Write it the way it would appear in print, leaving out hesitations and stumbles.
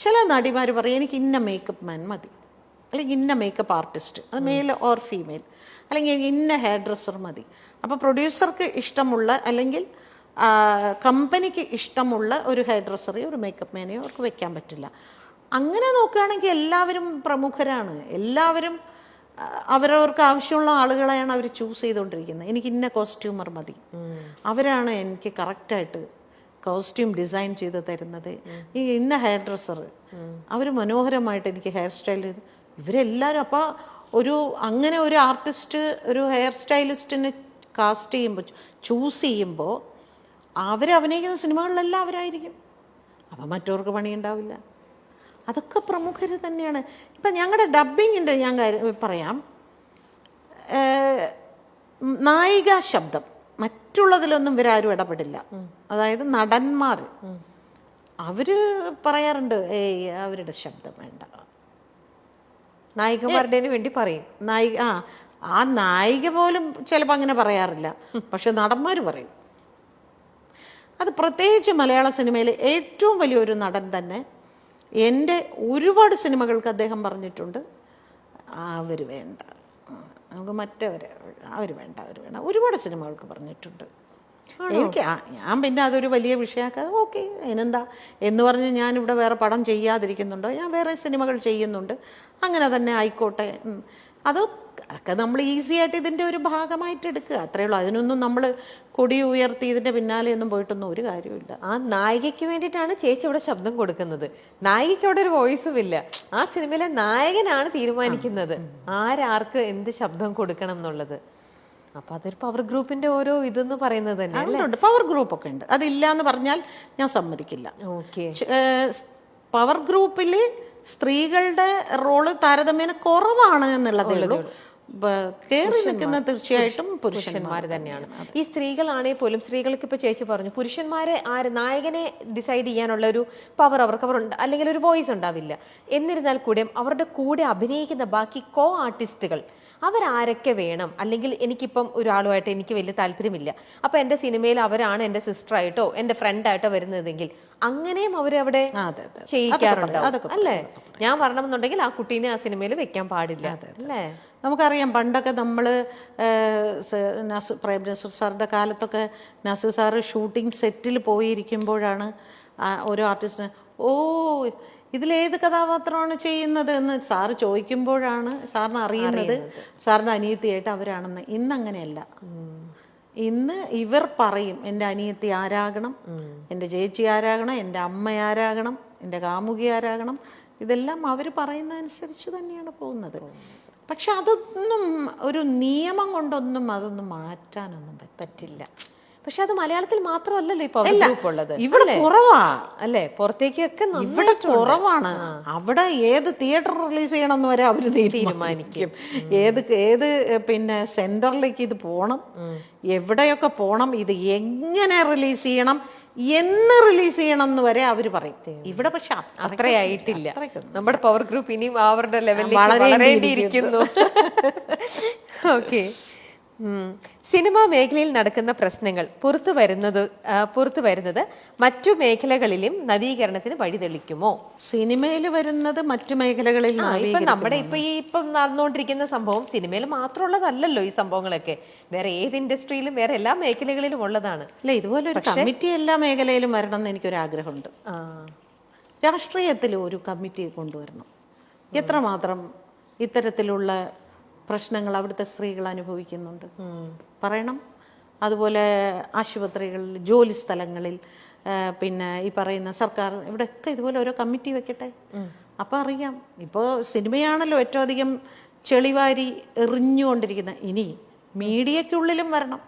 ചില നടിമാർ പറയും എനിക്ക് ഇന്ന മേക്കപ്പ് മാൻ മതി, അല്ലെങ്കിൽ ഇന്ന മേക്കപ്പ് ആർട്ടിസ്റ്റ്, അത് മെയിൽ ഓർ ഫീമെയിൽ, അല്ലെങ്കിൽ ഇന്ന ഹെയർ ഡ്രസ്സർ മതി. അപ്പോൾ പ്രൊഡ്യൂസർക്ക് ഇഷ്ടമുള്ള അല്ലെങ്കിൽ കമ്പനിക്ക് ഇഷ്ടമുള്ള ഒരു ഹെയർ ഡ്രസ്സറെയോ ഒരു മേക്കപ്പ് മാനെയോ അവർക്ക് വെക്കാൻ പറ്റില്ല. അങ്ങനെ നോക്കുകയാണെങ്കിൽ എല്ലാവരും പ്രമുഖരാണ്, എല്ലാവരും അവരവർക്ക് ആവശ്യമുള്ള ആളുകളെയാണ് അവർ ചൂസ് ചെയ്തുകൊണ്ടിരിക്കുന്നത്. എനിക്ക് ഇന്ന കോസ്റ്റ്യൂമർ മതി, അവരാണ് എനിക്ക് കറക്റ്റായിട്ട് കോസ്റ്റ്യൂം ഡിസൈൻ ചെയ്ത് തരുന്നത്. ഈ ഇന്ന ഹെയർ ഡ്രസ്സർ അവർ മനോഹരമായിട്ട് എനിക്ക് ഹെയർ സ്റ്റൈൽ ചെയ്ത്, ഇവരെല്ലാവരും. അപ്പോൾ അങ്ങനെ ഒരു ആർട്ടിസ്റ്റ് ഒരു ഹെയർ സ്റ്റൈലിസ്റ്റിനെ കാസ്റ്റ് ചെയ്യുമ്പോൾ ചൂസ് ചെയ്യുമ്പോൾ അവരഭിനയിക്കുന്ന സിനിമകളിലെല്ലാം അവരായിരിക്കും. അപ്പം മറ്റവർക്ക് പണിയുണ്ടാവില്ല. അതൊക്കെ പ്രമുഖർ തന്നെയാണ്. ഇപ്പം ഞങ്ങളുടെ ഡബ്ബിങ്ങിൻ്റെ ഞാൻ പറയാം, നായിക ശബ്ദം മറ്റുള്ളതിലൊന്നും ഇവരാരും ഇടപെടില്ല. അതായത് നടന്മാർ അവർ പറയാറുണ്ട്, അവരുടെ ശബ്ദം വേണ്ട, നായികമാരുടെ വേണ്ടി പറയും. ആ നായിക പോലും ചിലപ്പോൾ അങ്ങനെ പറയാറില്ല, പക്ഷെ നടന്മാർ പറയും. അത് പ്രത്യേകിച്ച് മലയാള സിനിമയിൽ ഏറ്റവും വലിയൊരു നടൻ തന്നെ എൻ്റെ ഒരുപാട് സിനിമകൾക്ക് അദ്ദേഹം പറഞ്ഞിട്ടുണ്ട്, അവർ വേണ്ട, നമുക്ക് അവർ വേണ്ട ഒരുപാട് സിനിമകൾക്ക് പറഞ്ഞിട്ടുണ്ട്. എനിക്ക് ഞാൻ പിന്നെ അതൊരു വലിയ വിഷയമാക്കാതെ ഓക്കെ അതിനെന്താ എന്ന് പറഞ്ഞ് ഞാനിവിടെ വേറെ പടം ചെയ്യാതിരിക്കുന്നുണ്ടോ, ഞാൻ വേറെ സിനിമകൾ ചെയ്യുന്നുണ്ട്, അങ്ങനെ തന്നെ ആയിക്കോട്ടെ. അതൊക്കെ നമ്മൾ ഈസി ആയിട്ട് ഇതിൻ്റെ ഒരു ഭാഗമായിട്ട് എടുക്കുക, അത്രയേ ഉള്ളൂ. അതിനൊന്നും നമ്മൾ കൊടി ഉയർത്തി ഇതിൻ്റെ പിന്നാലെ ഒന്നും പോയിട്ടൊന്നും ഒരു കാര്യമില്ല. ആ നായികയ്ക്ക് വേണ്ടിയിട്ടാണ് ചേച്ചി ഇവിടെ ശബ്ദം കൊടുക്കുന്നത്. നായികയ്ക്ക് അവിടെ ഒരു വോയിസും ഇല്ല. ആ സിനിമയിലെ നായകനാണ് തീരുമാനിക്കുന്നത് ആർക്ക് എന്ത് ശബ്ദം കൊടുക്കണം എന്നുള്ളത്. അപ്പൊ അതൊരു പവർ ഗ്രൂപ്പിന്റെ ഓരോ ഇതെന്ന് പറയുന്നത് തന്നെ പവർ ഗ്രൂപ്പൊക്കെ ഉണ്ട്. അതില്ല എന്ന് പറഞ്ഞാൽ ഞാൻ സമ്മതിക്കില്ല. ഓക്കെ, പവർ ഗ്രൂപ്പിൽ സ്ത്രീകളുടെ റോള് താരതമ്യേന കുറവാണ് എന്നുള്ളതേ ഉള്ളൂ. കയറി നിൽക്കുന്ന തീർച്ചയായിട്ടും പുരുഷന്മാർ തന്നെയാണ്. ഈ സ്ത്രീകളാണെങ്കിൽ പോലും, സ്ത്രീകൾക്ക് ഇപ്പൊ ചേച്ചി പറഞ്ഞു, പുരുഷന്മാരെ നായകനെ ഡിസൈഡ് ചെയ്യാനുള്ള ഒരു പവർ അവർക്ക് അല്ലെങ്കിൽ ഒരു വോയിസ് ഉണ്ടാവില്ല. എന്നിരുന്നാൽ കൂടെ അവരുടെ കൂടെ അഭിനയിക്കുന്ന ബാക്കി കോ ആർട്ടിസ്റ്റുകൾ അവരാരൊക്കെ വേണം, അല്ലെങ്കിൽ എനിക്കിപ്പം ഒരാളുമായിട്ട് എനിക്ക് വലിയ താല്പര്യമില്ല, അപ്പൊ എന്റെ സിനിമയിൽ അവരാണ് എന്റെ സിസ്റ്ററായിട്ടോ എന്റെ ഫ്രണ്ടായിട്ടോ വരുന്നതെങ്കിൽ അങ്ങനെയും അവരവിടെ ചെയ്യിക്കാറുണ്ടാവും അല്ലേ? ഞാൻ വരണമെന്നുണ്ടെങ്കിൽ ആ കുട്ടീനെ ആ സിനിമയിൽ വെക്കാൻ പാടില്ല അല്ലേ? നമുക്കറിയാം പണ്ടൊക്കെ നമ്മൾ പ്രേം നസീർ സാറിൻ്റെ കാലത്തൊക്കെ നസീർ സാറ് ഷൂട്ടിംഗ് സെറ്റിൽ പോയിരിക്കുമ്പോഴാണ് ഓരോ ആർട്ടിസ്റ്റിന് ഇതിലേത് കഥാപാത്രമാണ് ചെയ്യുന്നത് എന്ന് സാറ് ചോദിക്കുമ്പോഴാണ് സാറിന് അറിയുന്നത് സാറിൻ്റെ അനിയത്തിയായിട്ട് അവരാണെന്ന്. ഇന്നങ്ങനെയല്ല. ഇന്ന് ഇവർ പറയും എൻ്റെ അനിയത്തി ആരാകണം, എൻ്റെ ചേച്ചി ആരാകണം, എൻ്റെ അമ്മ ആരാകണം, എൻ്റെ കാമുകി ആരാകണം, ഇതെല്ലാം അവർ പറയുന്നതനുസരിച്ച് തന്നെയാണ് പോകുന്നത്. പക്ഷെ അതൊന്നും ഒരു നിയമം കൊണ്ടൊന്നും അതൊന്നും മാറ്റാനൊന്നും പറ്റില്ല. പക്ഷെ അത് മലയാളത്തിൽ മാത്രമല്ലല്ലോ ഇപ്പൊ ഉള്ളത്, ഇവിടെ കുറവാ അല്ലേ? പുറത്തേക്കൊക്കെ ഇവിടെ കുറവാണ്. അവിടെ ഏത് തിയേറ്റർ റിലീസ് ചെയ്യണം എന്ന് വരെ അവര് തീരുമാനിക്കും. ഏത് പിന്നെ സെന്ററിലേക്ക് ഇത് പോണം, എവിടെയൊക്കെ പോണം, ഇത് എങ്ങനെ റിലീസ് ചെയ്യണം, എന്ന് റിലീസ് ചെയ്യണം എന്ന് വരെ അവർ പറയും. ഇവിടെ പക്ഷെ അത്രയായിട്ടില്ല. നമ്മുടെ പവർ ഗ്രൂപ്പ് ഇനിയും അവരുടെ ലെവലിൽ വളരേണ്ടിയിരിക്കുന്നു. ഓക്കെ, സിനിമാ മേഖലയിൽ നടക്കുന്ന പ്രശ്നങ്ങൾ പുറത്തു വരുന്നത് മറ്റു മേഖലകളിലും നവീകരണത്തിന് വഴിതെളിക്കുമോ? സിനിമയിൽ വരുന്നത് മറ്റു മേഖലകളിൽ നമ്മുടെ ഇപ്പം നടന്നുകൊണ്ടിരിക്കുന്ന സംഭവം സിനിമയിൽ മാത്രമുള്ളതല്ലല്ലോ. ഈ സംഭവങ്ങളൊക്കെ വേറെ ഏത് ഇൻഡസ്ട്രിയിലും വേറെ എല്ലാ മേഖലകളിലും ഉള്ളതാണ്. അല്ല, ഇതുപോലെ ഒരു കമ്മിറ്റി എല്ലാ മേഖലയിലും വരണം എന്ന് എനിക്കൊരാഗ്രഹമുണ്ട്. രാഷ്ട്രീയത്തിൽ ഒരു കമ്മിറ്റി കൊണ്ടുവരണം. എത്രമാത്രം ഇത്തരത്തിലുള്ള പ്രശ്നങ്ങൾ അവിടുത്തെ സ്ത്രീകൾ അനുഭവിക്കുന്നുണ്ട് പറയണം. അതുപോലെ ആശുപത്രികളിൽ, ജോലി സ്ഥലങ്ങളിൽ, പിന്നെ ഈ പറയുന്ന സർക്കാർ, ഇവിടെയൊക്കെ ഇതുപോലെ ഓരോ കമ്മിറ്റി വെക്കട്ടെ. അപ്പം അറിയാം. ഇപ്പോൾ സിനിമയാണല്ലോ ഏറ്റവും അധികം ചെളിവാരി എറിഞ്ഞുകൊണ്ടിരിക്കുന്നത്. ഇനി മീഡിയയ്ക്കുള്ളിലും വരണം.